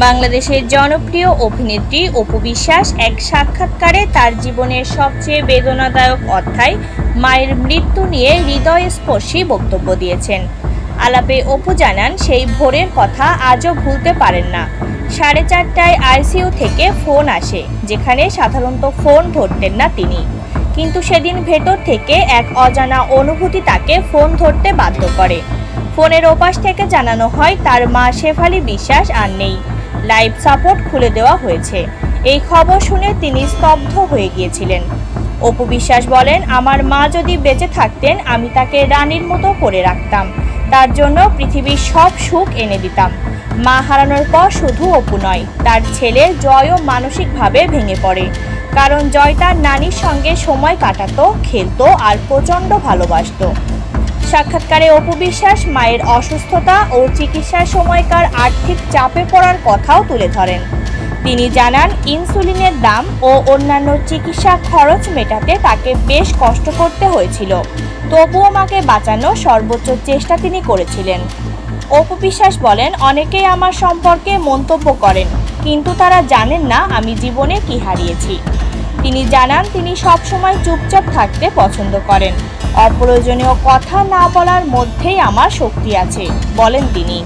বাংলাদেশের জনপ্রিয় অভিনেত্রী অপু বিশ্বাস এক সাক্ষাৎকারে তার জীবনের সবচেয়ে বেদনাদায়ক অধ্যায় মায়ের মৃত্যু নিয়ে হৃদয়স্পর্শী বক্তব্য দিয়েছেন। আলাপে অপু জানান, সেই ভোরের কথা আজও ভুলতে পারেন না। 4:30টায় আইসিইউ থেকে ফোন আসে, যেখানে সাধারণত ফোন ধরতেন না তিনি। কিন্তু সেদিন ভেতর থেকে এক অজানা অনুভূতি তাকে ফোন ধরতে বাধ্য করে। ফোনের ওপাশ থেকে জানানো হয় তার মা শেফালী বিশ্বাস আর নেই, লাইফ সাপোর্ট খুলে দেওয়া হয়েছে। এই খবর শুনে তিনি স্তব্ধ হয়ে গিয়েছিলেন। অপু বিশ্বাস বলেন, আমার মা যদি বেঁচে থাকতেন আমি তাকে রানীর মতো করে রাখতাম, তার জন্য পৃথিবীর সব সুখ এনে দিতাম। মা হারানোর পর শুধু অপু নয়, তার ছেলে জয়ও মানসিকভাবে ভেঙে পড়ে, কারণ জয় তার নানির সঙ্গে সময় কাটাতো, খেলতো আর প্রচণ্ড ভালোবাসতো। সাক্ষাৎকারে অপু বিশ্বাস মায়ের অসুস্থতা ও চিকিৎসার সময়কার আর্থিক চাপে পড়ার কথাও তুলে ধরেন। তিনি জানান, ইনসুলিনের দাম ও অন্যান্য চিকিৎসা খরচ মেটাতে তাকে বেশ কষ্ট করতে হয়েছিল, তবুও মাকে বাঁচানোর সর্বোচ্চ চেষ্টা তিনি করেছিলেন। অপু বিশ্বাস বলেন, অনেকেই আমার সম্পর্কে মন্তব্য করেন, কিন্তু তারা জানেন না আমি জীবনে কি হারিয়েছি। তিনি জানান, তিনি সবসময় চুপচাপ থাকতে পছন্দ করেন। অপ্রয়োজনীয় কথা না বলার মধ্যেই আমার শক্তি আছে, বলেন তিনি।